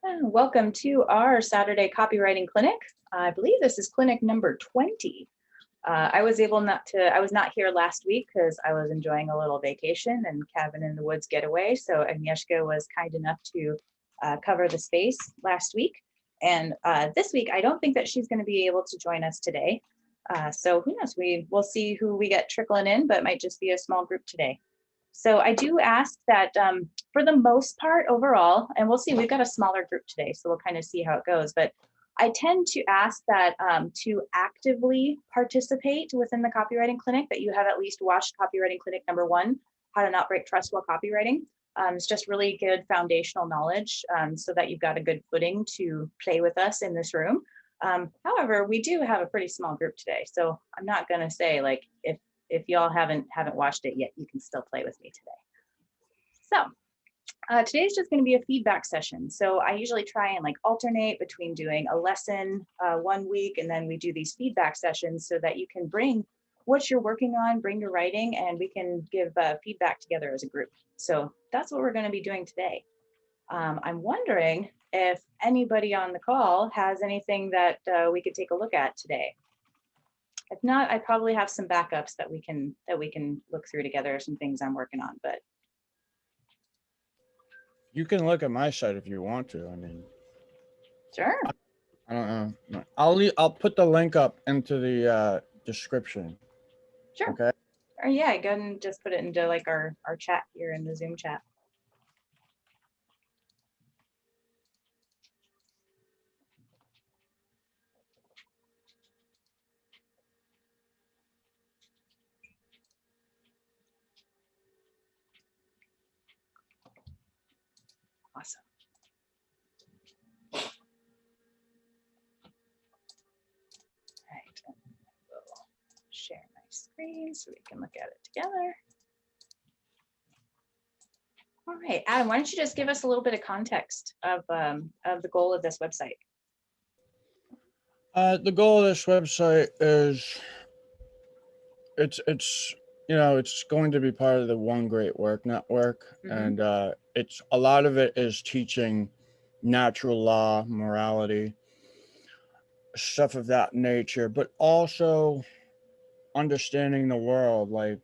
Welcome to our Saturday copywriting clinic. I believe this is clinic number 20. I was not here last week because I was enjoying a little vacation and cabin in the woods getaway. So Agnieszka was kind enough to cover the space last week. And this week, I don't think that she's going to be able to join us today. So who knows, we'll see who we get trickling in, but it might just be a small group today. So I do ask that for the most part overall, and we'll see, we've got a smaller group today, so we'll kind of see how it goes. But I tend to ask that to actively participate within the copywriting clinic, that you have at least watched copywriting clinic number 1, how to not break trust while copywriting. It's just really good foundational knowledge so that you've got a good footing to play with us in this room. However, we do have a pretty small group today, so I'm not going to say like if y'all haven't watched it yet, you can still play with me today. So today's just going to be a feedback session. So I usually try and like alternate between doing a lesson 1 week, and then we do these feedback sessions so that you can bring what you're working on, bring your writing, and we can give feedback together as a group. So that's what we're going to be doing today. I'm wondering if anybody on the call has anything that we could take a look at today. If not, I probably have some backups that we can look through together, some things I'm working on, but. You can look at my site if you want to. I mean, Sure. I don't know. I'll put the link up into the description. Sure. Okay. Or yeah, go ahead and just put it into like our chat here in the Zoom chat. Awesome. All right, we'll share my screen so we can look at it together. All right, Adam, why don't you just give us a little bit of context of the goal of this website? The goal of this website is it's it's going to be part of the One Great Work Network, and it's a lot of it is teaching natural law, morality, stuff of that nature, but also understanding the world, like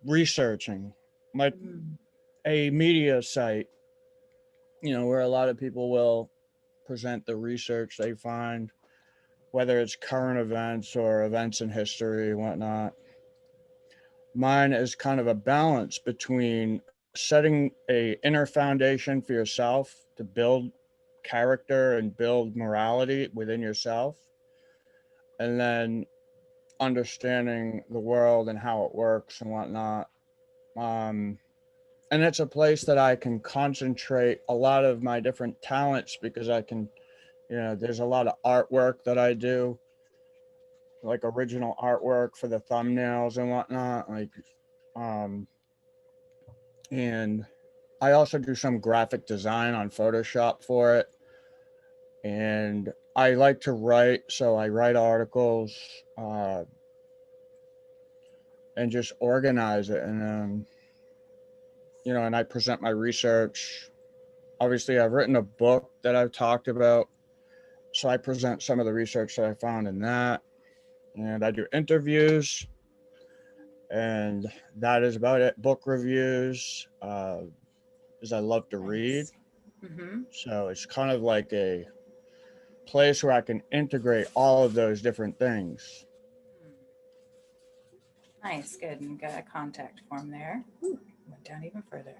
researching, like a media site, where a lot of people will present the research they find, whether it's current events or events in history and whatnot. Mine is kind of a balance between setting a inner foundation for yourself to build character and build morality within yourself, and then understanding the world and how it works and whatnot. And it's a place that I can concentrate a lot of my different talents, because I can, there's a lot of artwork that I do, like original artwork for the thumbnails and whatnot. And I also do some graphic design on Photoshop for it. And I like to write, so I write articles and just organize it. And, and I present my research. Obviously, I've written a book that I've talked about, so I present some of the research that I found in that. And I do interviews, and that is about it. Book reviews, because I love to read. So it's kind of like a place where I can integrate all of those different things. Nice, good. And got a contact form there. Ooh, went down even further.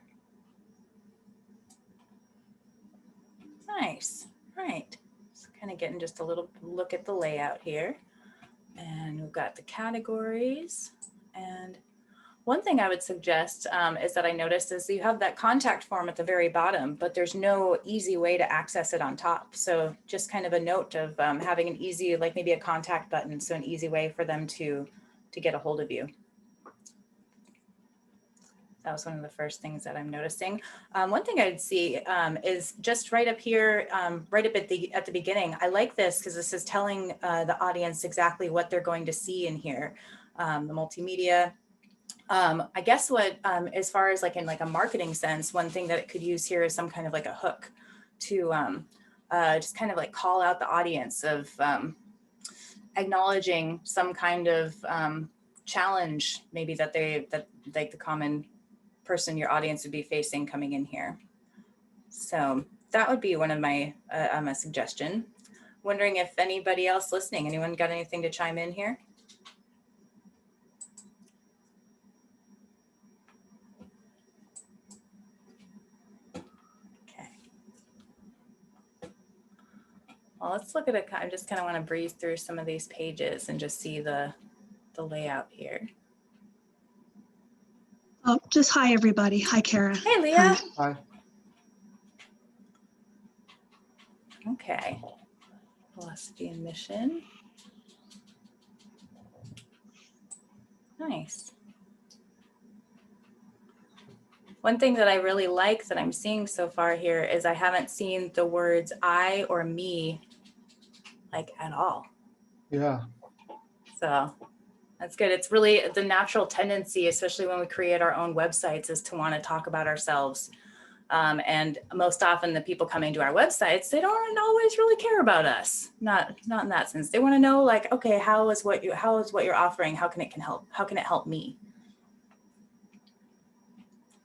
Nice. All right. So kind of getting just a little look at the layout here. And we've got the categories. And one thing I would suggest is that I noticed is you have that contact form at the very bottom, but there's no easy way to access it on top. So just kind of a note of having an easy, like maybe a contact button. So an easy way for them to get a hold of you. That was one of the first things that I'm noticing. One thing I'd see is just right up here, right up at the beginning. I like this because this is telling the audience exactly what they're going to see in here. The multimedia. I guess what, as far as like in like a marketing sense, one thing that it could use here is some kind of like a hook to just kind of like call out the audience of acknowledging some kind of challenge, maybe that like the common person your audience would be facing coming in here. So that would be one of my a suggestion. Wondering if anybody else listening, anyone got anything to chime in here? Okay. Well, let's look at it. I just kind of want to breeze through some of these pages and just see the layout here. Oh, just hi, everybody. Hi, Kara. Hey, Leah. Hi. Okay. Philosophy and mission. Nice. One thing that I really like that I'm seeing so far here is I haven't seen the words I or me like at all. Yeah. So that's good. It's really the natural tendency, especially when we create our own websites, is to want to talk about ourselves. And most often the people coming to our websites, they don't always really care about us. Not in that sense. They want to know, like, okay, how is what you're offering? How can it help me?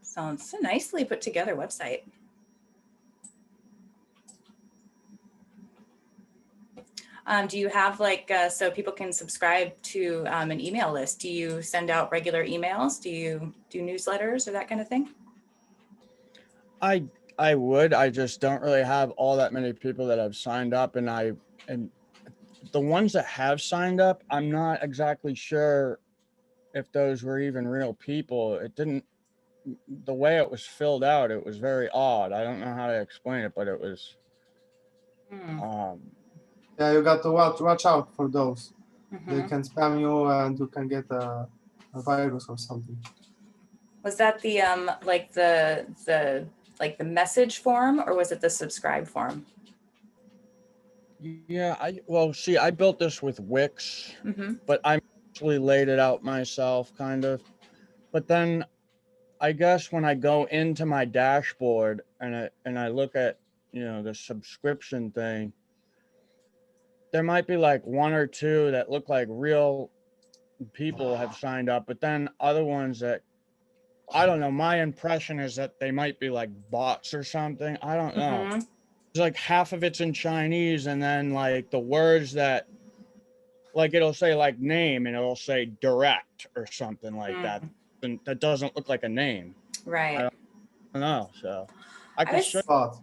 So it's a nicely put together website. Do you have like, so people can subscribe to an email list? Do you send out regular emails? Do you do newsletters or that kind of thing? I would. I just don't really have all that many people that have signed up, and the ones that have signed up, I'm not exactly sure if those were even real people. It didn't, the way it was filled out, it was very odd. I don't know how to explain it, but it was Yeah, you got to watch out for those. Mm-hmm. They can spam you and you can get a virus or something. Was that the like the message form, or was it the subscribe form? Yeah, I built this with Wix, Mm-hmm. but I actually laid it out myself, kind of. But then I guess when I go into my dashboard and I look at, the subscription thing, there might be like one or two that look like real people have signed up, but then other ones that, I don't know, my impression is that they might be like bots or something. I don't know. Mm-hmm. It's like half of it's in Chinese, and then like the words that, like, it'll say like name and it'll say direct or something like that. And that doesn't look like a name. Right. I don't know. So I could show But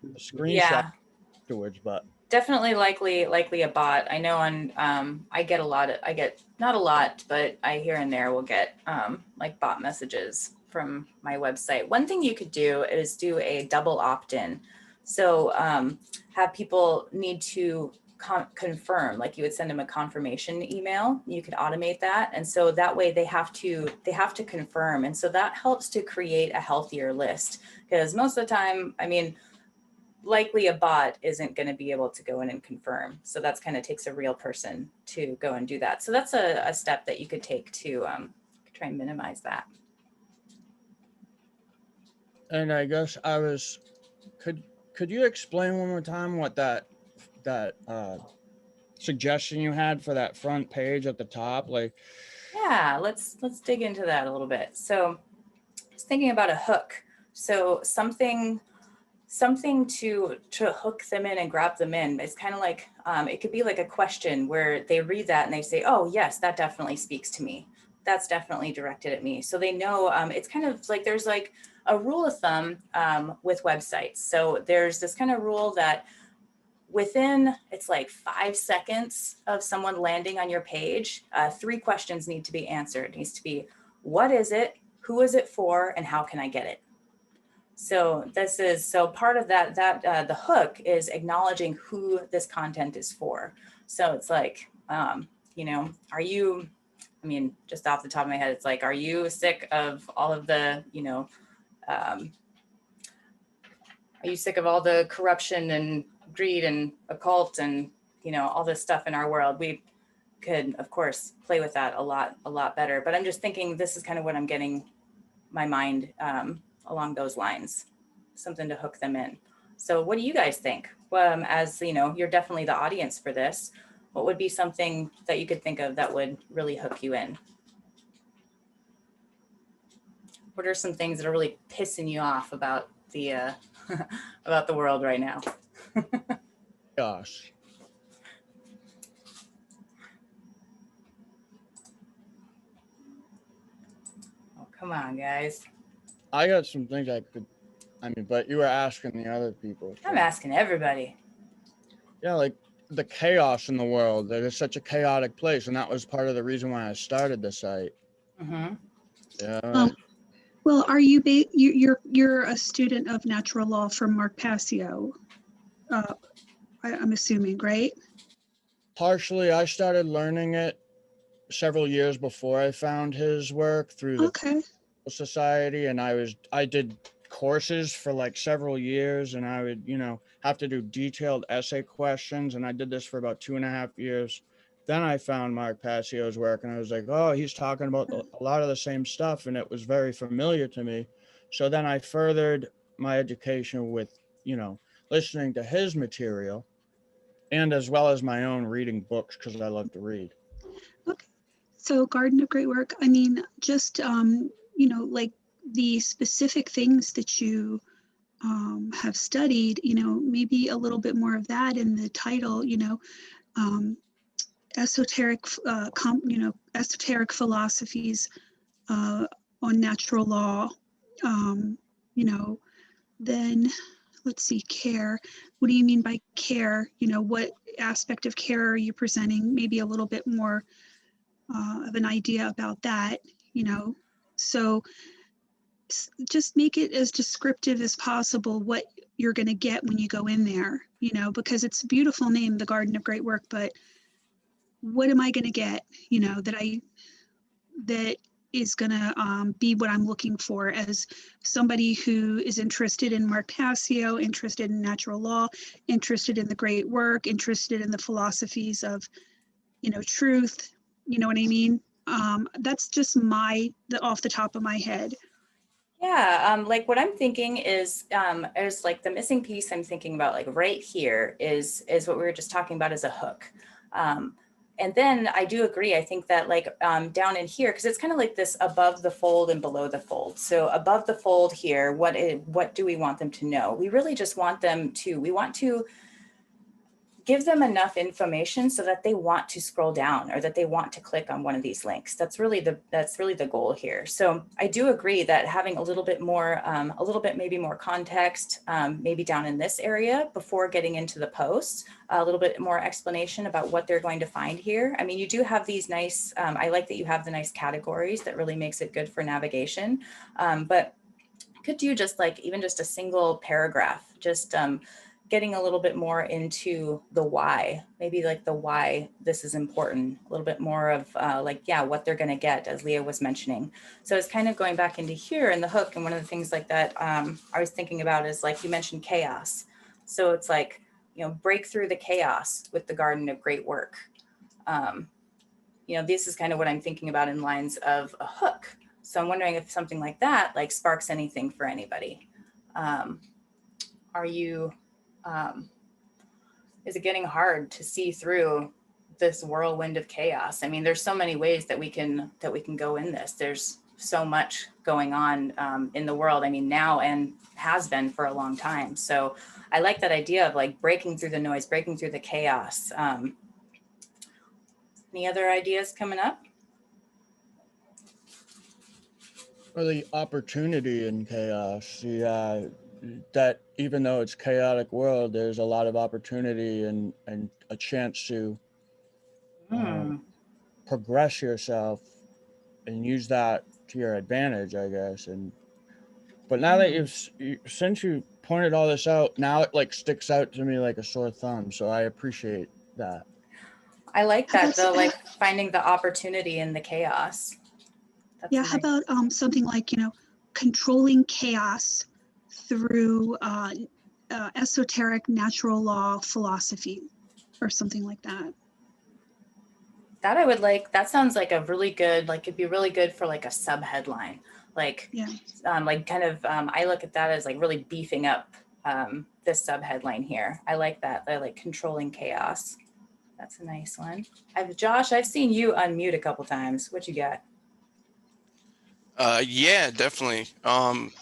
you a screenshot Yeah. afterwards, but Definitely likely a bot. I know on I get not a lot, but I here and there will get like bot messages from my website. One thing you could do is do a double opt-in. So have people need to confirm, like you would send them a confirmation email. You could automate that, and so that way they have to confirm, and so that helps to create a healthier list, because most of the time, I mean, likely a bot isn't going to be able to go in and confirm. So that's kind of takes a real person to go and do that. So that's a step that you could take to try and minimize that. And I guess could you explain one more time what that suggestion you had for that front page at the top? Like, Yeah, let's dig into that a little bit. So I was thinking about a hook. So something to hook them in and grab them in. It's kind of like, it could be like a question where they read that and they say, oh yes, that definitely speaks to me. That's definitely directed at me. So they know, it's kind of like, there's like a rule of thumb with websites. So there's this kind of rule that within, it's like 5 seconds of someone landing on your page, 3 questions need to be answered. It needs to be, what is it? Who is it for? And how can I get it? So part of that the hook is acknowledging who this content is for. So it's like, are you, I mean, just off the top of my head, it's like, are you sick of all of the, are you sick of all the corruption and greed and occult and, all this stuff in our world? We could, of course, play with that a lot better. But I'm just thinking this is kind of what I'm getting my mind along those lines, something to hook them in. So what do you guys think? As you know, you're definitely the audience for this. What would be something that you could think of that would really hook you in? What are some things that are really pissing you off about the about the world right now? Gosh. Oh, come on, guys. I got some things but you were asking the other people. So. I'm asking everybody. Yeah, like the chaos in the world. That is such a chaotic place, and that was part of the reason why I started the site. Mm-hmm. Yeah. Well, are you're a student of natural law from Mark Passio? I'm assuming, right? Partially, I started learning it several years before I found his work through the Okay. society, and I did courses for like several years, and I would have to do detailed essay questions, and I did this for about 2.5 years. Then I found Mark Passio's work, and I was like, oh, he's talking about a lot of the same stuff, and it was very familiar to me. So then I furthered my education with listening to his material, and as well as my own reading books, because I love to read. Okay. So Garden of Great Work, I mean, just, like the specific things that you have studied, maybe a little bit more of that in the title, um, esoteric, esoteric philosophies on natural law, um, you know, then let's see, care. What do you mean by care? What aspect of care are you presenting? Maybe a little bit more of an idea about that, so just make it as descriptive as possible what you're going to get when you go in there, because it's a beautiful name, the Garden of Great Work, but what am I going to get, that is going to be what I'm looking for as somebody who is interested in Mark Passio, interested in natural law, interested in the great work, interested in the philosophies of, truth, you know what I mean? That's just off the top of my head. Yeah, like what I'm thinking is like the missing piece I'm thinking about like right here is what we were just talking about as a hook. And then I do agree. I think that like down in here, because it's kind of like this above the fold and below the fold. So above the fold here, what do we want them to know? We really just want them to, we want to give them enough information so that they want to scroll down or that they want to click on one of these links. That's really the goal here. So I do agree that having a little bit maybe more context, maybe down in this area before getting into the post, a little bit more explanation about what they're going to find here. I mean, you do have these nice, I like that you have the nice categories that really makes it good for navigation, but could do just like even just a single paragraph, just getting a little bit more into the why, maybe like the why this is important, a little bit more of what they're going to get, as Leah was mentioning. So it's kind of going back into here in the hook. And one of the things like that I was thinking about is like you mentioned chaos. So it's like, break through the chaos with the Garden of Great Work. This is kind of what I'm thinking about in lines of a hook. So I'm wondering if something like that like sparks anything for anybody. Is it getting hard to see through this whirlwind of chaos? I mean, there's so many ways that we can go in this. There's so much going on in the world. I mean, now and has been for a long time. So I like that idea of like breaking through the noise, breaking through the chaos. Any other ideas coming up? Or the opportunity in chaos. That even though it's chaotic world, there's a lot of opportunity and a chance to progress yourself and use that to your advantage, I guess. But now that since you pointed all this out, now it like sticks out to me like a sore thumb. So I appreciate that. I like that though, like finding the opportunity in the chaos. That's how about something like, controlling chaos through esoteric natural law philosophy or something like that. That I would like. That sounds like a really good, like it'd be really good for like a sub headline. Like, yeah. I look at that as like really beefing up this sub-headline here. I like that. I like controlling chaos. That's a nice one. Josh, I've seen you unmute a couple times. What you got? Yeah, definitely.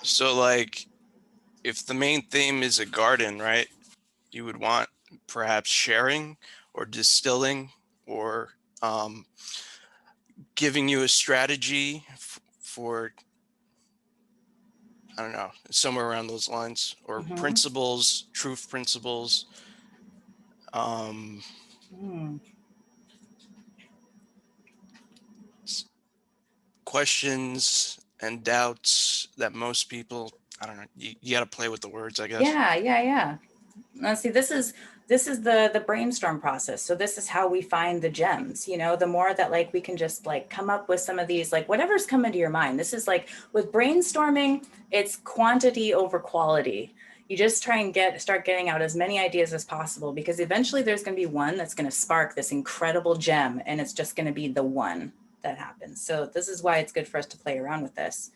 So like if the main theme is a garden, right, you would want perhaps sharing or distilling or giving you a strategy for, I don't know, somewhere around those lines, or principles, truth principles. Questions and doubts that most people, I don't know, you got to play with the words, I guess. Yeah. Now, see, this is the brainstorm process. So this is how we find the gems, you know, the more that like we can just like come up with some of these, like whatever's coming to your mind. This is like with brainstorming, it's quantity over quality. You just try and start getting out as many ideas as possible, because eventually there's going to be one that's going to spark this incredible gem, and it's just going to be the one that happens. So this is why it's good for us to play around with this.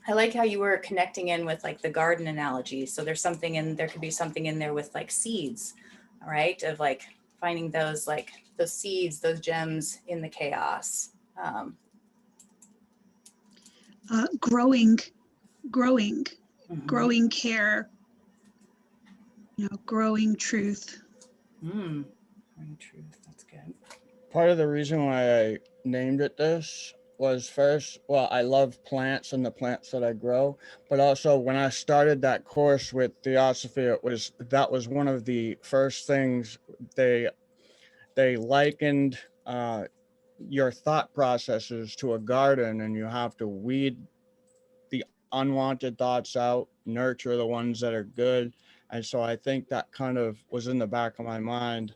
I like how you were connecting in with like the garden analogy. So there could be something in there with like seeds, all right, of like finding those seeds, those gems in the chaos. Growing care, you know, growing truth. Growing truth, that's good. Part of the reason why I named it this was first, well, I love plants and the plants that I grow, but also when I started that course with Theosophy, that was one of the first things they likened your thought processes to a garden, and you have to weed the unwanted thoughts out, nurture the ones that are good. And so I think that kind of was in the back of my mind,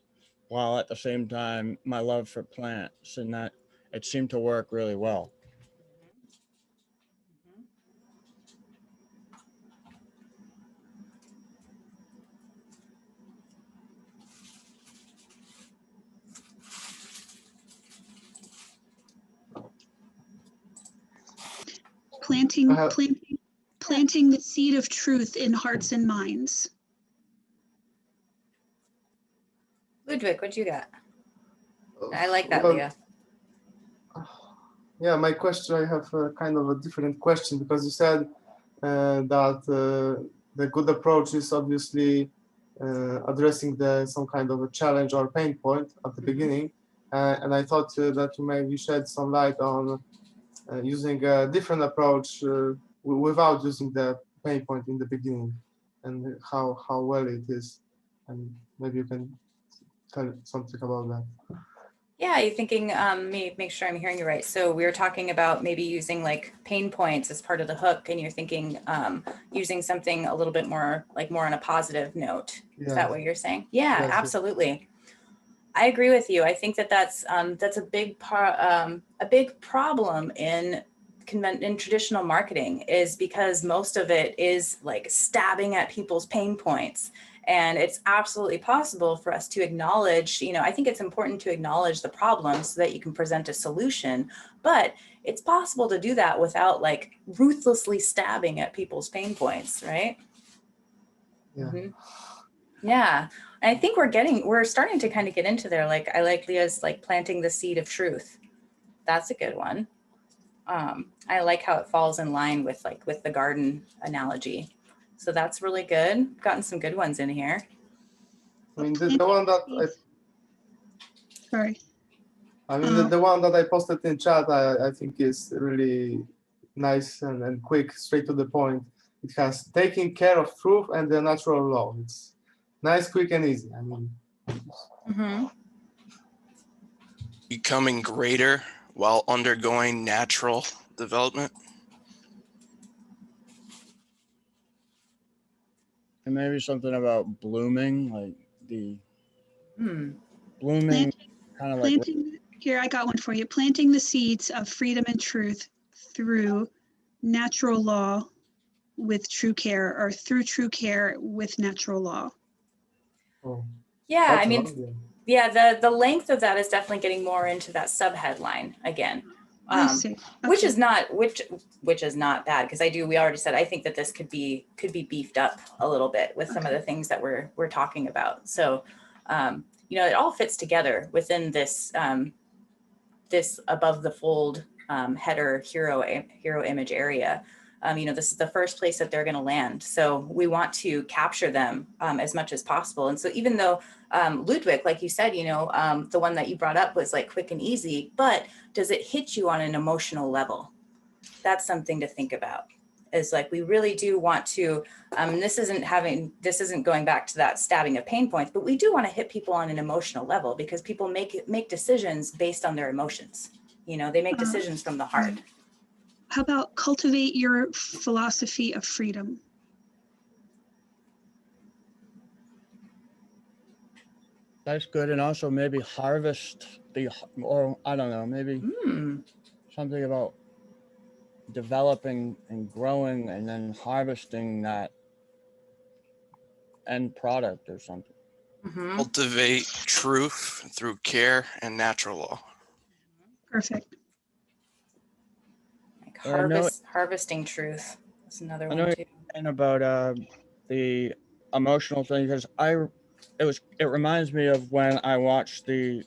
while at the same time my love for plants, and that it seemed to work really well. Planting the seed of truth in hearts and minds. Ludwig, what you got? I like that, Leah. Yeah, my question, I have kind of a different question, because you said that the good approach is obviously addressing some kind of a challenge or pain point at the beginning. And I thought that you maybe shed some light on using a different approach without using the pain point in the beginning, and how well it is. And maybe you can tell something about that. Yeah, you're thinking, make sure I'm hearing you right. So we were talking about maybe using like pain points as part of the hook, and you're thinking using something a little bit more on a positive note. Yeah. Is that what you're saying? Yeah, Yes, absolutely. I agree with you. I think that's a big problem in traditional marketing, is because most of it is like stabbing at people's pain points. And it's absolutely possible for us to acknowledge, you know, I think it's important to acknowledge the problem so that you can present a solution, but it's possible to do that without like ruthlessly stabbing at people's pain points, right? Yeah. Yeah. And I think we're starting to kind of get into there. Like I like Leah's like planting the seed of truth. That's a good one. I like how it falls in line with the garden analogy. So that's really good. Gotten some good ones in here. I mean, the one that Sorry. I mean, the one that I posted in chat, I think is really nice and quick, straight to the point. It has taking care of truth and the natural law. It's nice, quick, and easy. I mean, Becoming greater while undergoing natural development. And maybe something about blooming, like the blooming, kind of like. Here, I got one for you. Planting the seeds of freedom and truth through natural law with true care, or through true care with natural law. oh, Yeah, I mean, lovely. yeah, the length of that is definitely getting more into that subheadline again. I see. Which Okay. is not which is not bad, because we already said I think that this could be beefed up a little bit with some of the things that we're talking about. So you know, it all fits together within this this above the fold header hero image area. You know, this is the first place that they're going to land. So we want to capture them as much as possible. And so even though Ludwig, like you said, you know, the one that you brought up was like quick and easy, but does it hit you on an emotional level? That's something to think about. Is like, we really do want to, this isn't going back to that stabbing of pain points, but we do want to hit people on an emotional level, because people make decisions based on their emotions. You know, they make decisions from the heart. How about cultivate your philosophy of freedom? That's good. And also maybe harvest or I don't know, maybe something about developing and growing and then harvesting that end product or something. Cultivate truth through care and natural law. Perfect. Like harvesting truth. That's another one too. And about the emotional thing, because it reminds me of when I watched the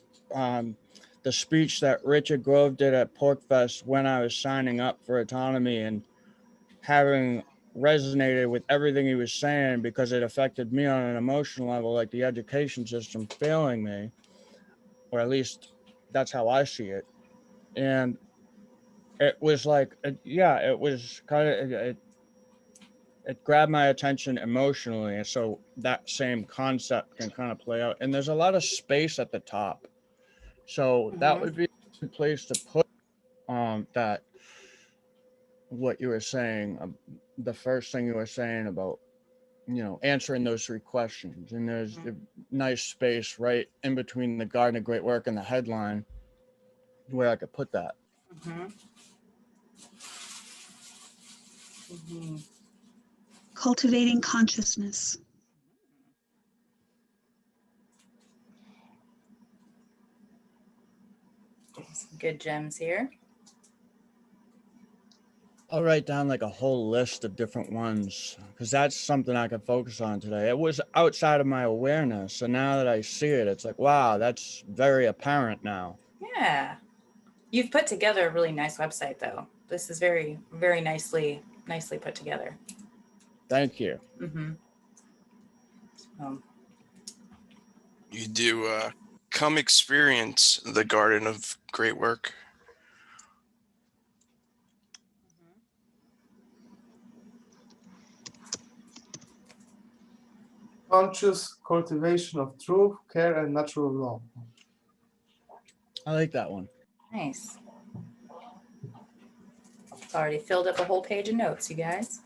speech that Richard Grove did at PorcFest when I was signing up for autonomy, and having resonated with everything he was saying because it affected me on an emotional level, like the education system failing me, or at least that's how I see it. And it was like, it was kind of, it grabbed my attention emotionally. And so that same concept can kind of play out. And there's a lot of space at the top. So that would be a good place to put that, what you were saying, the first thing you were saying about, you know, answering those 3 questions. And there's a nice space right in between the Garden of Great Work and the headline where I could put that. Cultivating consciousness. Some good gems here. I'll write down like a whole list of different ones, because that's something I could focus on today. It was outside of my awareness. And now that I see it, it's like, wow, that's very apparent now. Yeah. You've put together a really nice website though. This is very, very nicely put together. Thank you. You do come experience the Garden of Great Work. Conscious cultivation of truth, care, and natural law. I like that one. Nice. It's already filled up a whole page of notes, you guys.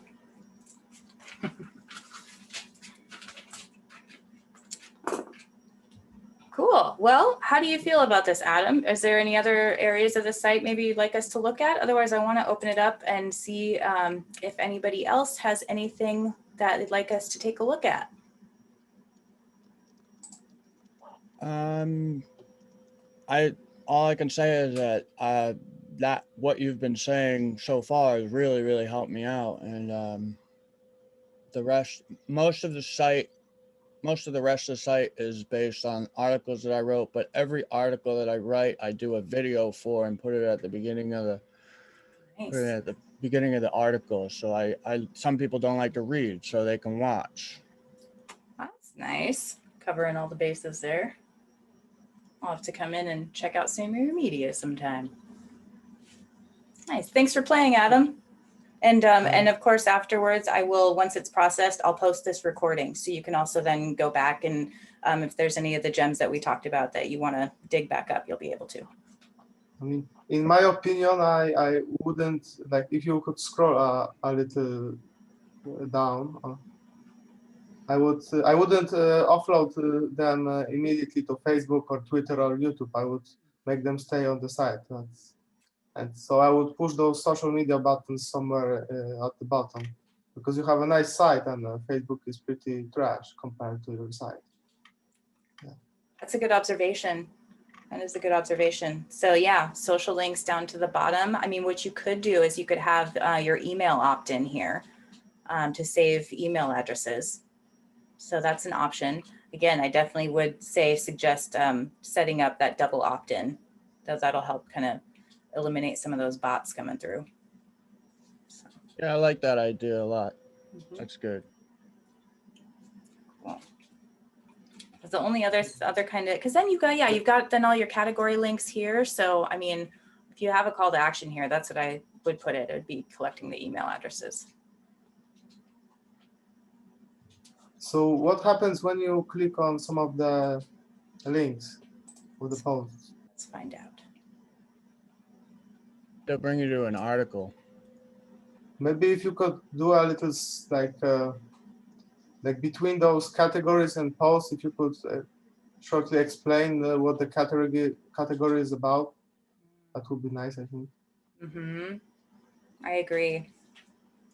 Cool. Well, how do you feel about this, Adam? Is there any other areas of the site maybe you'd like us to look at? Otherwise, I want to open it up and see if anybody else has anything that they'd like us to take a look at. All I can say is that that what you've been saying so far has really, really helped me out. And the rest, most of the rest of the site is based on articles that I wrote, but every article that I write, I do a video for and put it at the beginning of the article. So some people don't like to read, so they can watch. That's nice. Covering all the bases there. I'll have to come in and check out some of your media sometime. Nice. Thanks for playing, Adam. And of course, afterwards, I will, once it's processed, I'll post this recording. So you can also then go back and if there's any of the gems that we talked about that you want to dig back up, you'll be able to. I mean, in my opinion, I wouldn't, like, if you could scroll a little down, I wouldn't upload them immediately to Facebook or Twitter or YouTube. I would make them stay on the site. And so I would push those social media buttons somewhere at the bottom, because you have a nice site and Facebook is pretty trash compared to your site. Yeah. That's a good observation. That is a good observation. So yeah, social links down to the bottom. I mean, what you could do is you could have your email opt-in here to save email addresses. So that's an option. Again, I definitely would suggest setting up that double opt-in. That'll help kind of eliminate some of those bots coming through. So, Yeah, I like that idea a lot. mhm. That's good. Cool. The only other kind of, because then you've got then all your category links here. So I mean, if you have a call to action here, that's what I would put it. It would be collecting the email addresses. So what happens when you click on some of the links of the posts? Let's find out. They'll bring you to an article. Maybe if you could do a little like between those categories and posts, if you could shortly explain what the category is about, that would be nice, I think. Mm-hmm. I agree.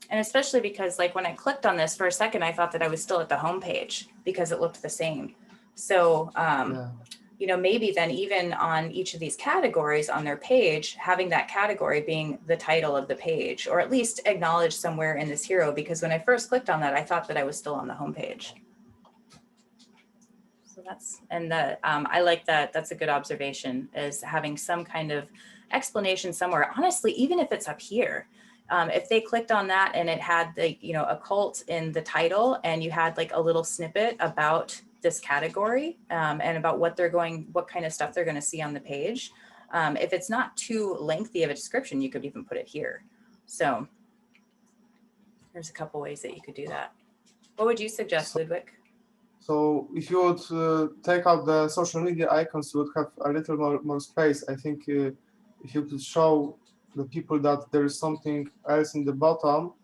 And especially because like when I clicked on this for a second, I thought that I was still at the home page because it looked the same. So, Yeah. you know, maybe then even on each of these categories on their page, having that category being the title of the page, or at least acknowledged somewhere in this hero, because when I first clicked on that, I thought that I was still on the home page. So that's, and I like that. That's a good observation, is having some kind of explanation somewhere. Honestly, even if it's up here, if they clicked on that and it had the, you know, occult in the title, and you had like a little snippet about this category and about what kind of stuff they're going to see on the page. If it's not too lengthy of a description, you could even put it here. So there's a couple ways that you could do that. What would you suggest, Ludwig? So if you would take out the social media icons, you would have a little more space. I think if you could show the people that there is something else in the bottom,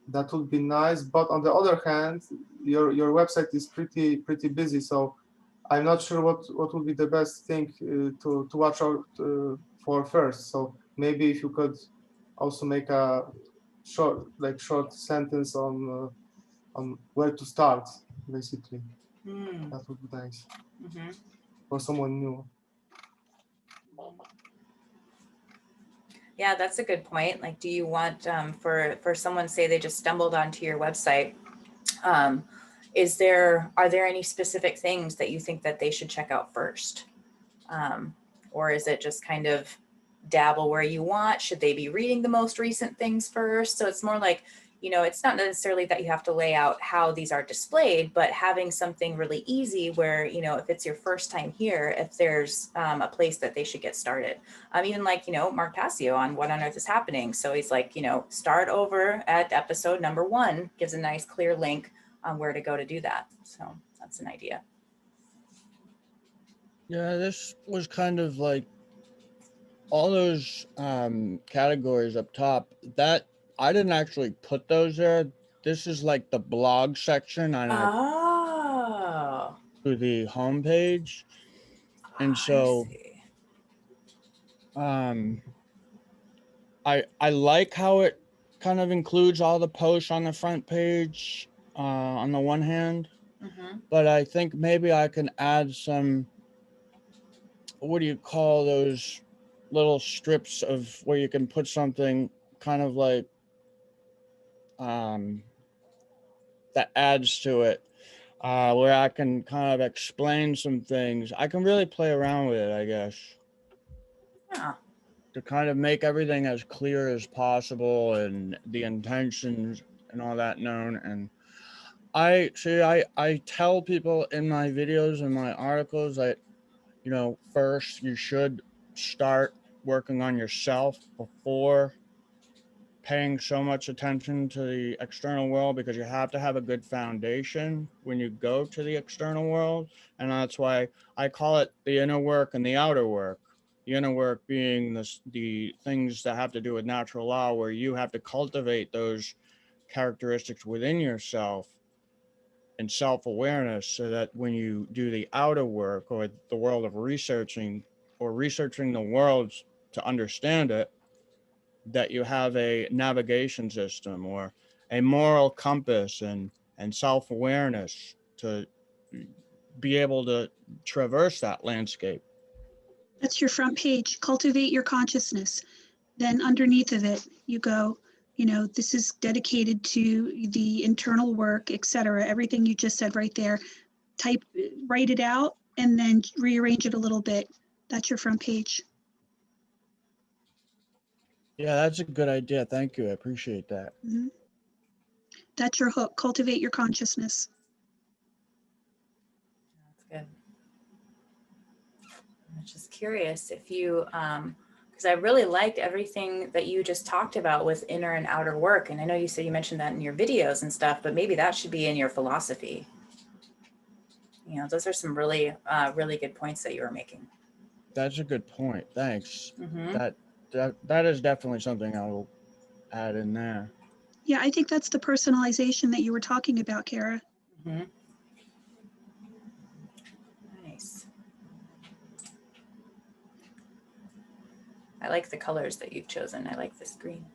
that would be nice. But on the other hand, your website is pretty busy, so I'm not sure what would be the best thing to watch out for first. So maybe if you could also make a short sentence on where to start, basically. That would be nice for someone new. Yeah, that's a good point. Like, do you want for someone, say they just stumbled onto your website, are there any specific things that you think that they should check out first? Or is it just kind of dabble where you want? Should they be reading the most recent things first? So it's more like, you know, it's not necessarily that you have to lay out how these are displayed, but having something really easy where, you know, if it's your first time here, if there's a place that they should get started. Even like, you know, Mark Passio on What on Earth is Happening. So he's like, you know, start over at episode number 1, gives a nice clear link on where to go to do that. So that's an idea. Yeah, this was kind of like all those categories up top that I didn't actually put those there. This is like the blog section, and Oh, to the homepage, and so I like how it kind of includes all the posts on the front page on the one hand, but I think maybe I can add some, what do you call those little strips of where you can put something kind of like that adds to it, where I can kind of explain some things. I can really play around with it, I guess. Yeah. To kind of make everything as clear as possible and the intentions and all that known. And I tell people in my videos and my articles that, you know, first you should start working on yourself before paying so much attention to the external world, because you have to have a good foundation when you go to the external world. And that's why I call it the inner work and the outer work. The inner work being the things that have to do with natural law, where you have to cultivate those characteristics within yourself and self-awareness, so that when you do the outer work, or the world of researching the world to understand it, that you have a navigation system or a moral compass and self-awareness to be able to traverse that landscape. That's your front page. Cultivate your consciousness. Then underneath of it, you go, you know, this is dedicated to the internal work, etc. Everything you just said right there. Write it out, and then rearrange it a little bit. That's your front page. Yeah, that's a good idea. Thank you. I appreciate that. Mhm. That's your hook. Cultivate your consciousness. That's good. I'm just curious if you, because I really liked everything that you just talked about with inner and outer work. And I know you said you mentioned that in your videos and stuff, but maybe that should be in your philosophy. You know, those are some really, really good points that you were making. That's a good point. Thanks. Mm-hmm. That is definitely something I will add in there. Yeah, I think that's the personalization that you were talking about, Kara. Mm-hmm. Nice. I like the colors that you've chosen. I like this green.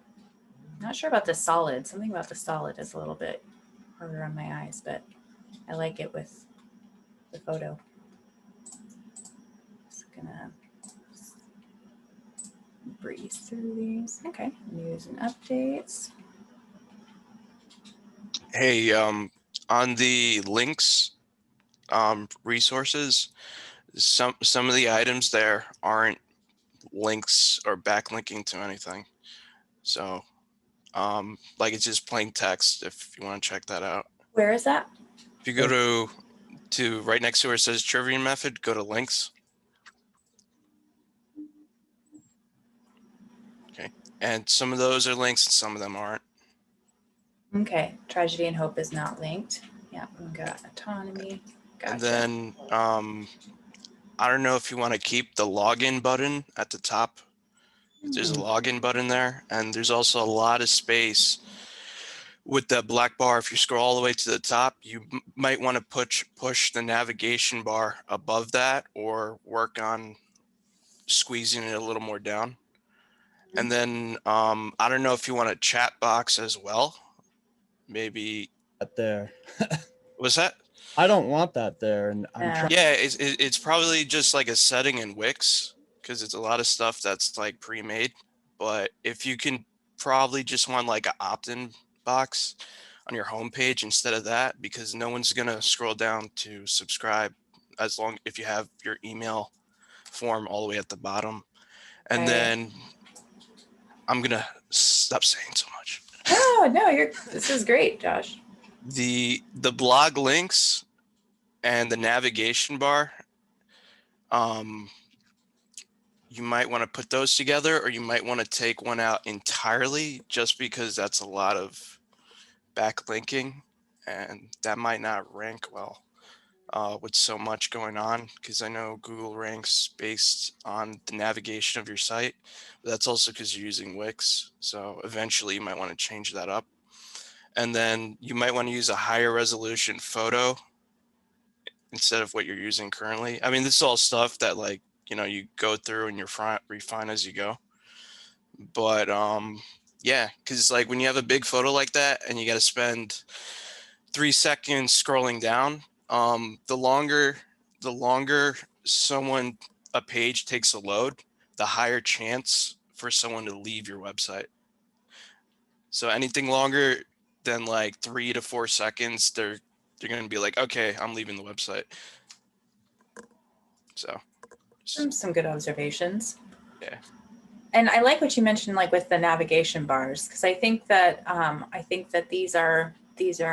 Not sure about the solid. Something about the solid is a little bit harder on my eyes, but I like it with the photo. Just gonna breeze through these. Okay, news and updates. Hey, on the links, resources, some of the items there aren't links or backlinking to anything. So, like it's just plain text if you want to check that out. Where is that? If you go to right next to where it says Trivium Method, go to links. Okay, and some of those are links and some of them aren't. Okay, tragedy and hope is not linked. Yeah, we got autonomy. Gotcha. And then I don't know if you want to keep the login button at the top. There's a login button there, and there's also a lot of space with that black bar. If you scroll all the way to the top, you might want to push the navigation bar above that, or work on squeezing it a little more down. And then I don't know if you want a chat box as well. Maybe There. was that? I don't want that there, and I'm trying. Yeah, it's probably just like a setting in Wix, because it's a lot of stuff that's like pre-made. But if you can probably just want like an opt-in box on your homepage instead of that, because no one's gonna scroll down to subscribe as long if you have your email form all the way at the bottom. And Okay. then I'm gonna stop saying so much. No, this is great, Josh. The blog links and the navigation bar, you might want to put those together, or you might want to take one out entirely, just because that's a lot of backlinking and that might not rank well with so much going on, because I know Google ranks based on the navigation of your site, but that's also because you're using Wix. So eventually you might want to change that up. And then you might want to use a higher resolution photo instead of what you're using currently. I mean, this is all stuff that, like, you know, you go through and refine as you go. But yeah, because like when you have a big photo like that and you got to spend 3 seconds scrolling down, the longer a page takes to load, the higher chance for someone to leave your website. So anything longer than like 3 to 4 seconds, they're going to be like, okay, I'm leaving the website. So Some good observations. yeah. And I like what you mentioned, like with the navigation bars, because I think that these are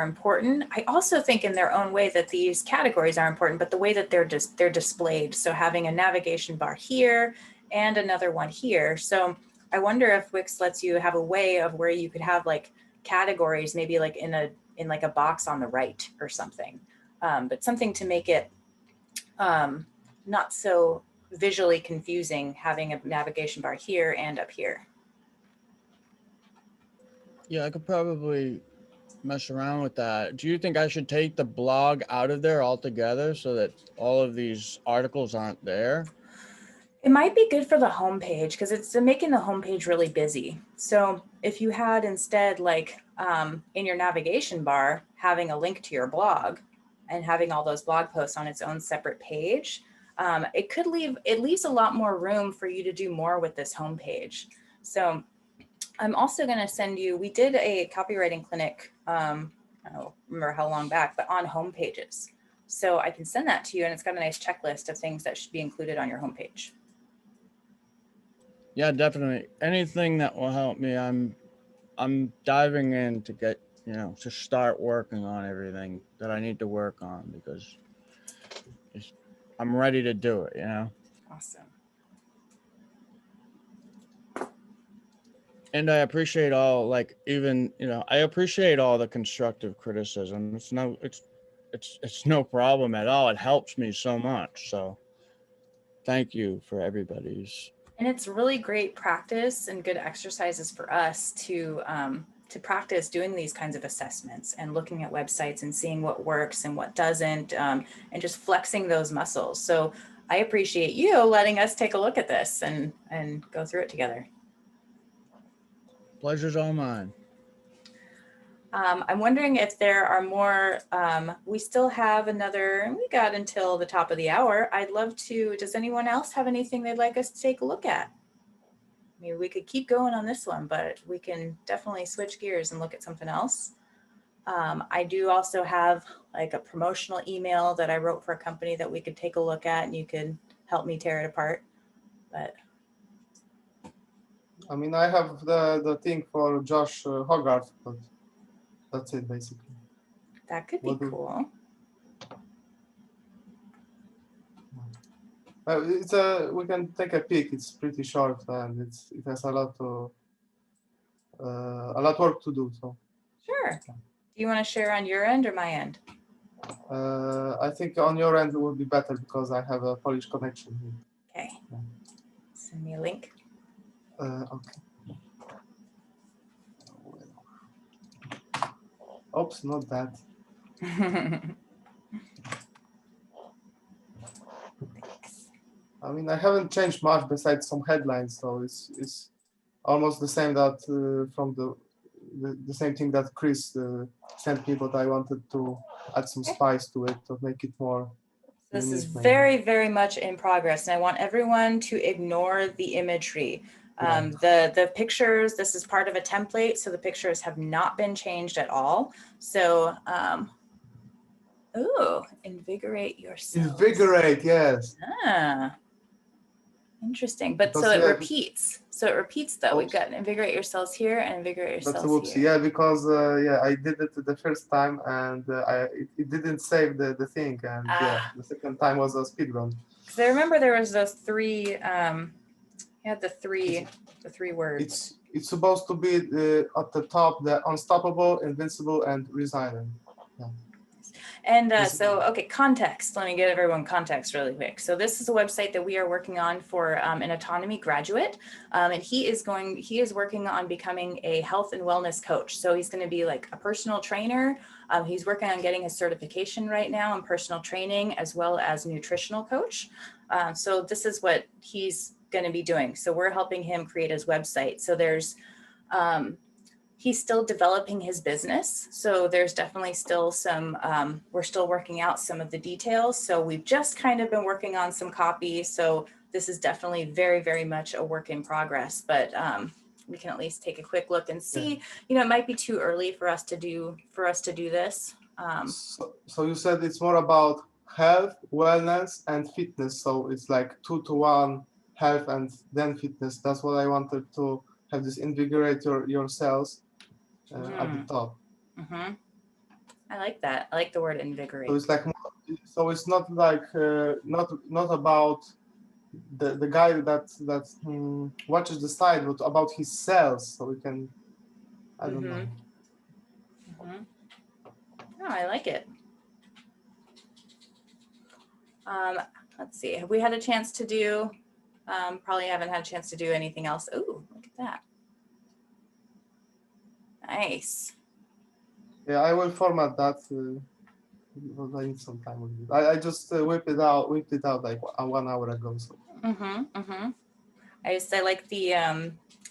important. I also think in their own way that these categories are important, but the way that they're displayed. So having a navigation bar here and another one here. So I wonder if Wix lets you have a way of where you could have like categories, maybe like in a box on the right or something, but something to make it not so visually confusing, having a navigation bar here and up here. Yeah, I could probably mess around with that. Do you think I should take the blog out of there altogether so that all of these articles aren't there? It might be good for the homepage because it's making the homepage really busy. So if you had instead, like in your navigation bar, having a link to your blog and having all those blog posts on its own separate page, it leaves a lot more room for you to do more with this homepage. So I'm also going to send you, we did a copywriting clinic, I don't remember how long back, but on homepages. So I can send that to you, and it's got a nice checklist of things that should be included on your homepage. Yeah, definitely. Anything that will help me. I'm diving in to get, to start working on everything that I need to work on, because I'm ready to do it, Awesome. And I appreciate all, I appreciate all the constructive criticism. It's no problem at all. It helps me so much. So thank you for everybody's. And it's really great practice and good exercises for us to practice doing these kinds of assessments and looking at websites and seeing what works and what doesn't, and just flexing those muscles. So I appreciate you letting us take a look at this and go through it together. Pleasure's all mine. I'm wondering if there are more, we still have we got until the top of the hour. I'd love to, does anyone else have anything they'd like us to take a look at? Maybe we could keep going on this one, but we can definitely switch gears and look at something else. I do also have like a promotional email that I wrote for a company that we could take a look at, and you could help me tear it apart. But I mean, I have the thing for Josh Hogarth, but that's it basically. that could be cool. We can take a peek. It's pretty short, and it has a lot work to do. So Sure. Do you want to share on your end or my end? I think on your end it would be better because I have a Polish connection here. Okay. Yeah. Send me a link. Okay. Oops, not that. I mean, I haven't changed much besides some headlines, so it's almost the same that from the same thing that Chris sent me, but I wanted to add some spice to it to make it more. This is very, very much in progress, and I want everyone to ignore the imagery. The pictures, this is part of a template, so the pictures have not been changed at all. So, invigorate yourself. Invigorate, yes. Interesting, but because, so it repeats. So it repeats though. Oops. We've got invigorate yourselves here and invigorate yourselves here. That's a whoopsie. Yeah, because I did it the first time and it didn't save the thing, and the second time was a speed run. Because I remember there was those three. You had the three words. It's supposed to be at the top, the unstoppable, invincible, and resilient. Yeah. And context. Let me give everyone context really quick. So this is a website that we are working on for an autonomy graduate, and he is working on becoming a health and wellness coach. So he's going to be like a personal trainer. He's working on getting his certification right now in personal training as well as nutritional coach. So this is what he's going to be doing. So we're helping him create his website. So there's he's still developing his business. So there's definitely still some, we're still working out some of the details. So we've just kind of been working on some copy. So this is definitely very, very much a work in progress, but we can at least take a quick look and see, it might be too early for us to do this. So you said it's more about health, wellness, and fitness. So it's like 2-to-1 health and then fitness. That's what I wanted to have, this invigorate your cells. At the top. Mm-hmm. I like that. I like the word invigorate. So it's like, so it's not like not about the guy that watches the site, but about his cells. So we can, I don't know. Mm-hmm. Oh, I like it. Let's see. Have we had a chance to do? Probably haven't had a chance to do anything else. Oh, look at that. Nice. Yeah, I will format that. I need some time with it. I just whipped it out like 1 hour ago. So. I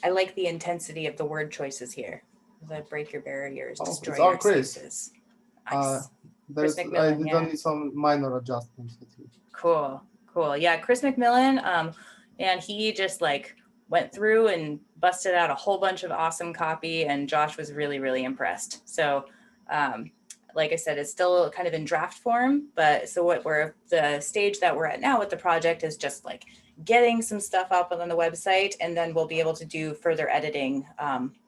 like the intensity of the word choices here. The break your barriers, destroy your excuses. Nice. I did need some minor adjustments. Cool. Cool. Yeah, Chris McMillan, and he just like went through and busted out a whole bunch of awesome copy, and Josh was really, really impressed. So, like I said, it's still kind of in draft form, but so the stage that we're at now with the project is just like getting some stuff up on the website, and then we'll be able to do further editing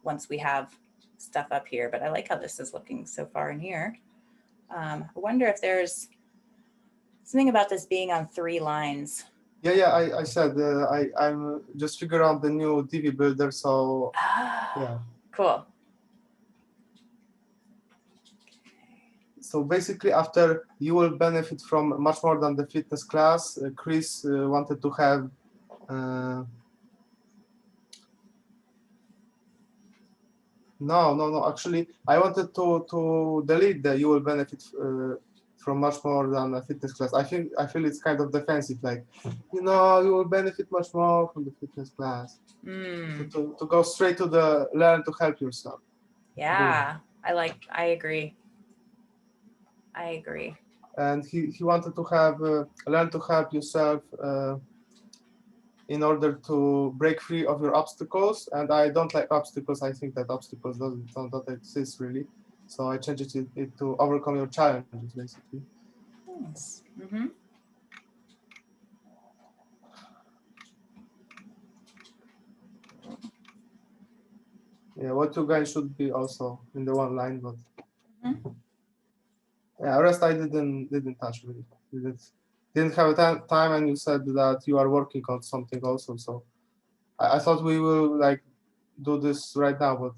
once we have stuff up here. But I like how this is looking so far in here. I wonder if there's something about this being on 3 lines. Yeah, I said I'm just figure out the new DV builder, so yeah. Cool. So basically, after you will benefit from much more than the fitness class. Chris wanted to have no. Actually, I wanted to delete the you will benefit from much more than a fitness class. I feel it's kind of defensive, like, you will benefit much more from the fitness class. To go straight to the learn to help yourself. Yeah, I agree. And he wanted to have learn to help yourself in order to break free of your obstacles. And I don't like obstacles. I think that obstacles don't exist really. So I changed it to overcome your challenges, basically. Nice. Mm-hmm. Yeah, what you guys should be also in the one line, but Mm-hmm. yeah, rest I didn't touch really. Didn't have time, and you said that you are working on something also. So I thought we will like do this right now, but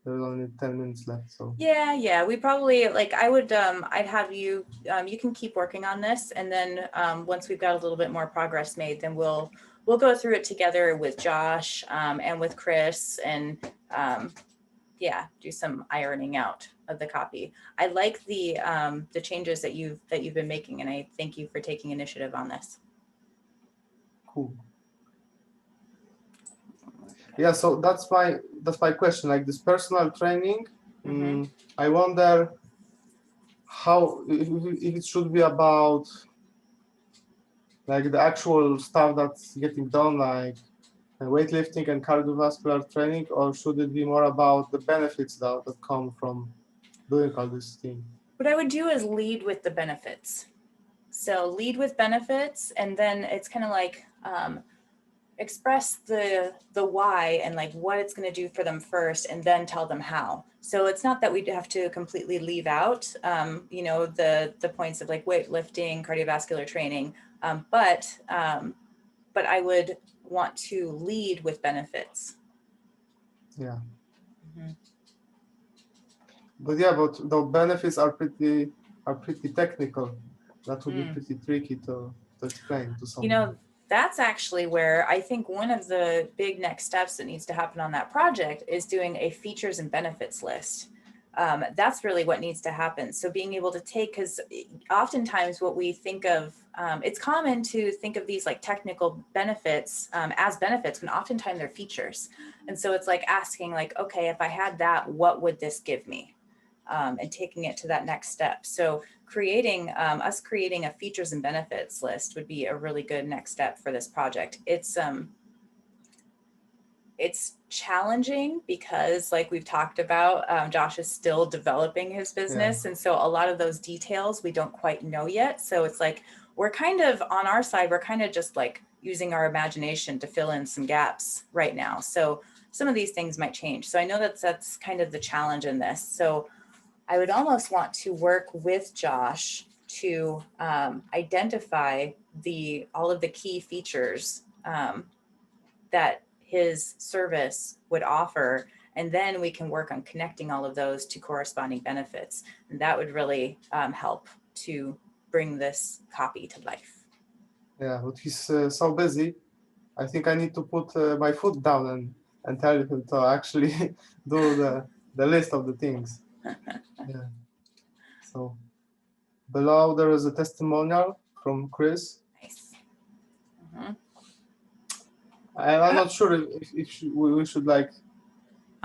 there's only 10 minutes left. So Yeah, we probably like I'd have you you can keep working on this, and then once we've got a little bit more progress made, then we'll go through it together with Josh and with Chris, and yeah, do some ironing out of the copy. I like the changes that you've been making, and I thank you for taking initiative on this. cool. Yeah, so that's my question. Like this personal training, I wonder how if it should be about like the actual stuff that's getting done, like weightlifting and cardiovascular training, or should it be more about the benefits that come from doing all this thing? What I would do is lead with the benefits. So lead with benefits, and then it's kind of like express the why and like what it's going to do for them first, and then tell them how. So it's not that we have to completely leave out, the points of like weightlifting, cardiovascular training, but I would want to lead with benefits. Yeah. Mm-hmm. But the benefits are pretty technical. That would be pretty tricky to explain to someone. That's actually where I think one of the big next steps that needs to happen on that project is doing a features and benefits list. That's really what needs to happen. So being able to take, because oftentimes what we think of, it's common to think of these like technical benefits as benefits when oftentimes they're features. And so it's like asking like, okay, if I had that, what would this give me? And taking it to that next step. So creating a features and benefits list would be a really good next step for this project. It's challenging because like we've talked about, Josh is still developing his business. Yeah. And so a lot of those details we don't quite know yet. So it's like, we're kind of on our side, we're kind of just like using our imagination to fill in some gaps right now. So some of these things might change. So I know that's kind of the challenge in this. So I would almost want to work with Josh to identify all of the key features that his service would offer, and then we can work on connecting all of those to corresponding benefits. And that would really help to bring this copy to life. Yeah, but he's so busy. I think I need to put my foot down and tell him to actually do the list of the things. Yeah. So below there is a testimonial from Chris. Nice. Mm-hmm. I'm not sure if we should like,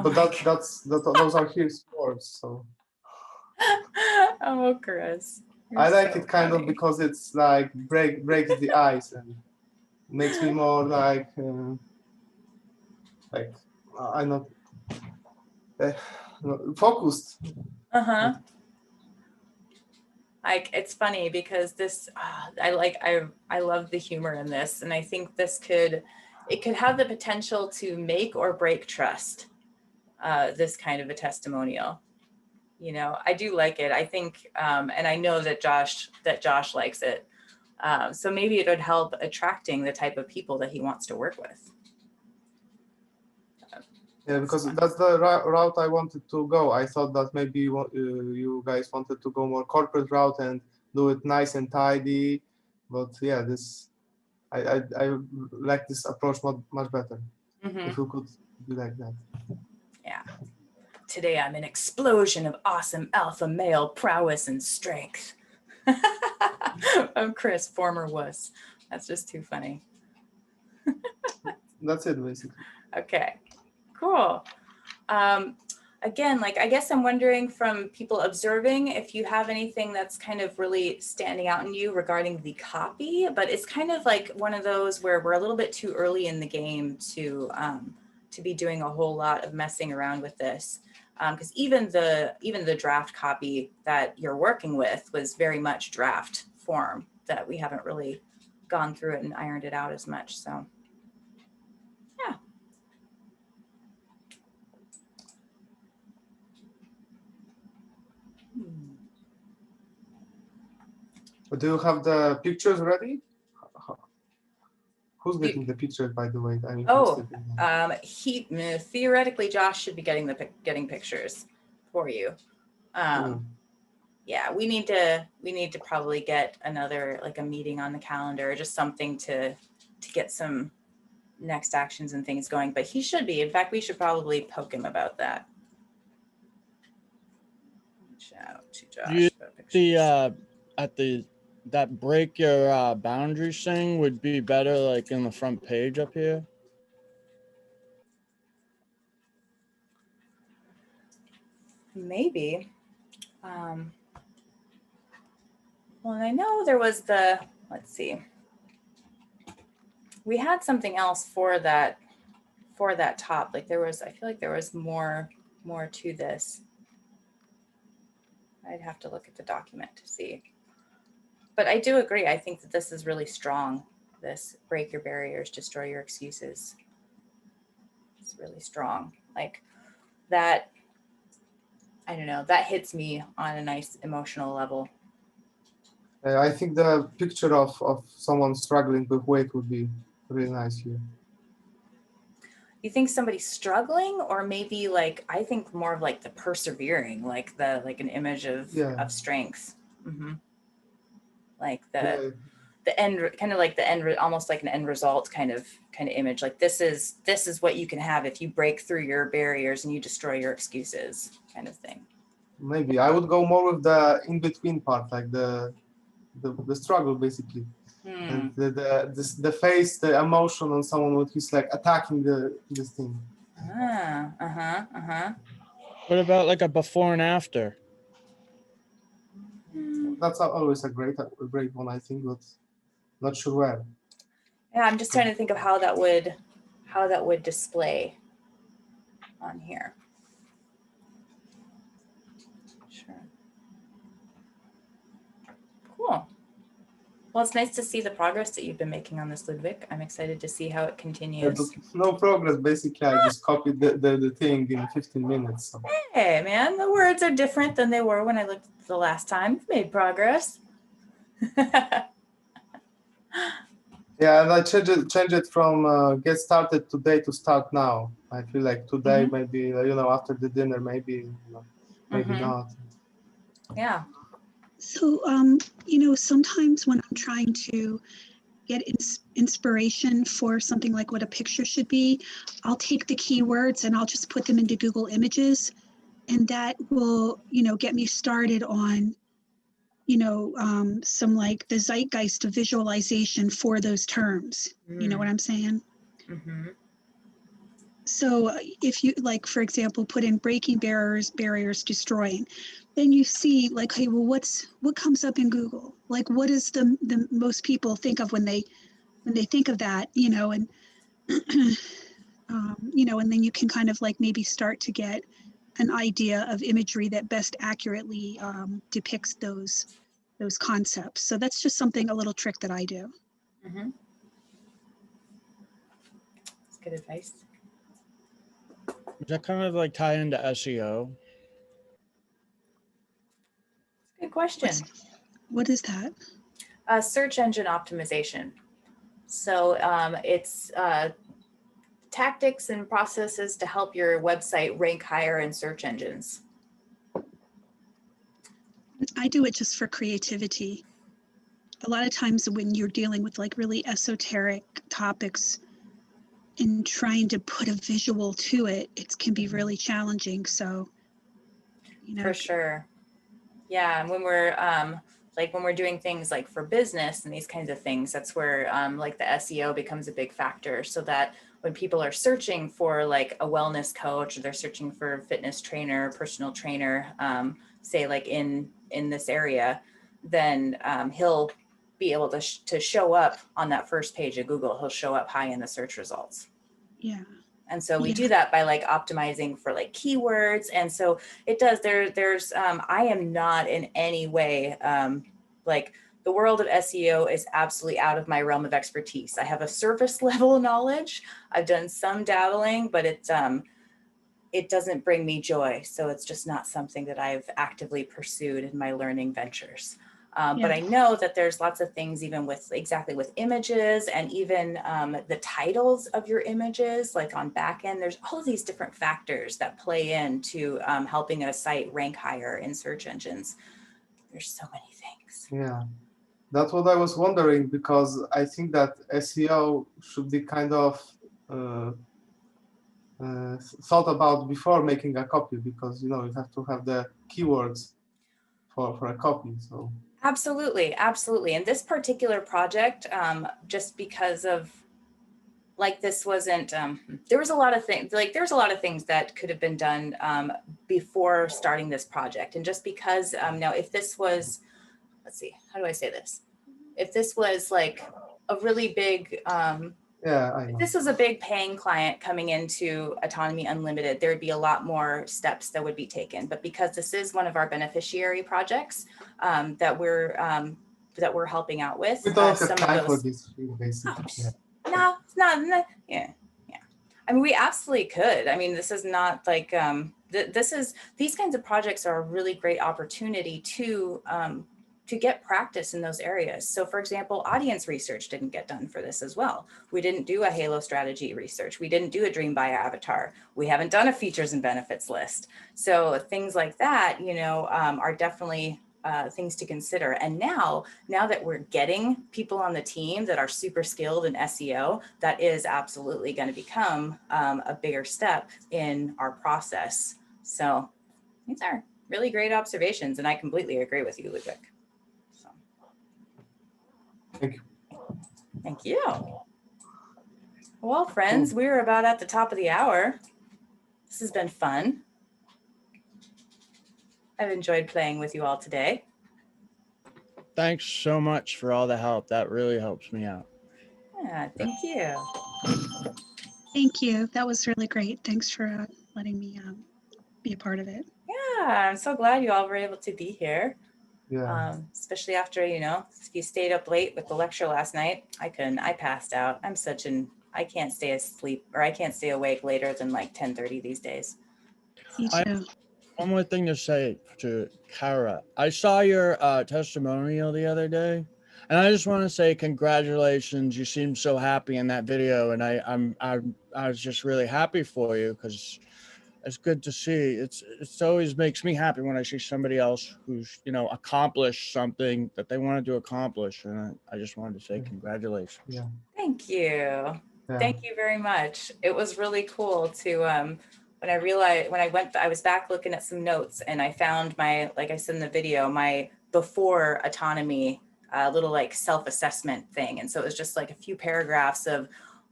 but those are his words. So. Oh, Chris. I You're like so it kind of funny. because it's like breaks the ice and makes me more like I'm not uh, focused. Uh-huh. Like, it's funny because this, I love the humor in this, and I think it could have the potential to make or break trust. This kind of a testimonial, you know, I do like it. I think, and I know that Josh likes it. So maybe it would help attracting the type of people that he wants to work with. Yeah, because fun. that's the route I wanted to go. I thought that maybe you guys wanted to go more corporate route and do it nice and tidy. But yeah, I like this approach much better. Mhm. If you could be like that. Yeah. Today I'm an explosion of awesome alpha male prowess and strength. I'm Chris, former wuss. That's just too funny. That's it, basically. Okay, cool. Again, like, I guess I'm wondering from people observing if you have anything that's kind of really standing out in you regarding the copy, but it's kind of like one of those where we're a little bit too early in the game to be doing a whole lot of messing around with this. Because even the draft copy that you're working with was very much draft form, that we haven't really gone through it and ironed it out as much. So yeah. But do you have the pictures ready? Who's getting the pictures, by the way? I'm interested in that. Theoretically, Josh should be getting pictures for you. Yeah, we need to probably get another, like, a meeting on the calendar, or just something to get some next actions and things going. But he should be. In fact, we should probably poke him about that. Reach out to Josh about pictures. That break your boundaries thing would be better, like in the front page up here. Maybe. Well, and I know there was let's see. We had something else for that top. Like, I feel like there was more to this. I'd have to look at the document to see. But I do agree. I think that this is really strong. This break your barriers, destroy your excuses. It's really strong. Like that, I don't know, that hits me on a nice emotional level. I think the picture of someone struggling with weight would be really nice here. You think somebody's struggling, or maybe, like, I think more of like the persevering, like an image of strength. Mm-hmm. Like the end, kind of like the end, almost like an end result kind of image. Like, this is what you can have if you break through your barriers and you destroy your excuses, kind of thing. Maybe I would go more with the in between part, like the struggle, basically. And the face, the emotion on someone when he's like attacking this thing. What about like a before and after? That's always a great one, I think, but not sure where. Yeah, I'm just trying to think of how that would display on here. Sure. Cool. Well, it's nice to see the progress that you've been making on this, Ludwig. I'm excited to see how it continues. No progress, basically. I just copied the thing in 15 minutes. So. Hey, man, the words are different than they were when I looked the last time. You've made progress. Yeah, and I change it from get started today to start now. I feel like today, maybe, after the dinner, maybe, maybe not. Yeah. So, sometimes when I'm trying to get inspiration for something like what a picture should be, I'll take the keywords and I'll just put them into Google Images, and that will, get me started on, some like the zeitgeist of visualization for those terms. You know what I'm saying? So if you, like, for example, put in breaking barriers, destroying, then you see like, hey, well, what comes up in Google? Like, what is the most people think of when they think of that, you know, and you know, and then you can kind of like maybe start to get an idea of imagery that best accurately depicts those concepts. So that's just something, a little trick that I do. Mhm. That's good advice. Does that kind of like tie into SEO? Good question. What is that? Search engine optimization. So it's tactics and processes to help your website rank higher in search engines. I do it just for creativity. A lot of times when you're dealing with like really esoteric topics and trying to put a visual to it, it can be really challenging. So, you know. For sure. Yeah, and when we're doing things like for business and these kinds of things, that's where like the SEO becomes a big factor, so that when people are searching for like a wellness coach, or they're searching for a fitness trainer, personal trainer, say like in this area, then he'll be able to show up on that first page of Google. He'll show up high in the search results. Yeah. And so we Yeah. do that by like optimizing for like keywords. And so it does, there's, I am not in any way, like the world of SEO is absolutely out of my realm of expertise. I have a surface level knowledge. I've done some dabbling, but it doesn't bring me joy. So it's just not something that I've actively pursued in my learning ventures. But I know that there's lots of things, even with images, and even the titles of your images, like on back end, there's all these different factors that play into helping a site rank higher in search engines. There's so many things. Yeah, that's what I was wondering, because I think that SEO should be kind of thought about before making a copy, because you have to have the keywords for a copy. So Absolutely. And this particular project, just because of like, this wasn't, there was a lot of things, like there's a lot of things that could have been done before starting this project. And just because now, if this was, let's see, how do I say this? If this was like a really big, yeah, I know. if this was a big paying client coming into Autonomy Unlimited, there would be a lot more steps that would be taken. But because this is one of our beneficiary projects that we're helping out with, We don't have some time of for those. this, basically. Yeah. No, it's not. Yeah. I mean, we absolutely could. I mean, this is not like these kinds of projects are a really great opportunity to get practice in those areas. So for example, audience research didn't get done for this as well. We didn't do a Halo strategy research. We didn't do a dream buyer avatar. We haven't done a features and benefits list. So things like that, are definitely things to consider. And now that we're getting people on the team that are super skilled in SEO, that is absolutely going to become a bigger step in our process. So these are really great observations, and I completely agree with you, Ludwig. So, Thank you. thank you. Well, friends, we're about at the top of the hour. This has been fun. I've enjoyed playing with you all today. Thanks so much for all the help. That really helps me out. Yeah, thank you. Thank you. That was really great. Thanks for letting me be a part of it. Yeah, I'm so glad you all were able to be here. Yeah. Especially after, if you stayed up late with the lecture last night. I couldn't. I passed out. I can't stay asleep, or I can't stay awake later than like 10:30 these days. Me too. One more thing to say to Kara. I saw your testimonial the other day, and I just want to say congratulations. You seemed so happy in that video, and I was just really happy for you, because it's good to see. It's always makes me happy when I see somebody else who's accomplished something that they wanted to accomplish, and I just wanted to say congratulations. Yeah. Thank you. Yeah. Thank you very much. It was really cool to when I was back looking at some notes, and I found like I said in the video, my before autonomy little like self-assessment thing. And so it was just like a few paragraphs of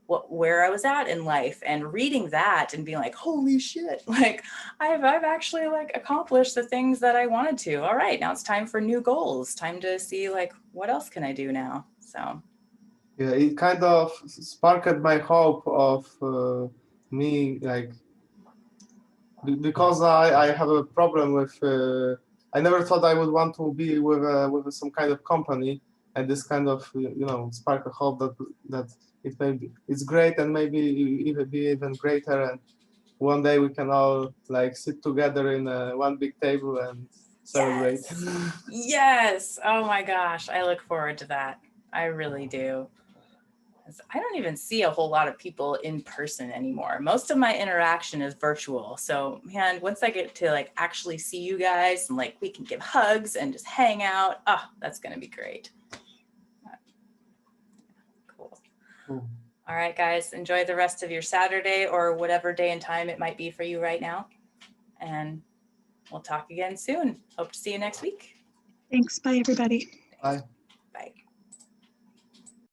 where I was at in life, and reading that and being like, holy shit, like I've actually like accomplished the things that I wanted to. All right, now it's time for new goals. Time to see like, what else can I do now? So Yeah, it kind of sparked my hope of me, like, because I have a problem with, I never thought I would want to be with some kind of company, and this kind of, spark a hope that it may be, it's great, and maybe even be even greater, and one day we can all like sit together in one big table and celebrate. yes. Yes. Oh my gosh. I look forward to that. I really do. I don't even see a whole lot of people in person anymore. Most of my interaction is virtual. So man, once I get to like actually see you guys and like we can give hugs and just hang out, oh, that's going to be great. Cool. Cool. All right, guys, enjoy the rest of your Saturday or whatever day and time it might be for you right now. And we'll talk again soon. Hope to see you next week. Thanks. Bye, everybody. Bye. Bye.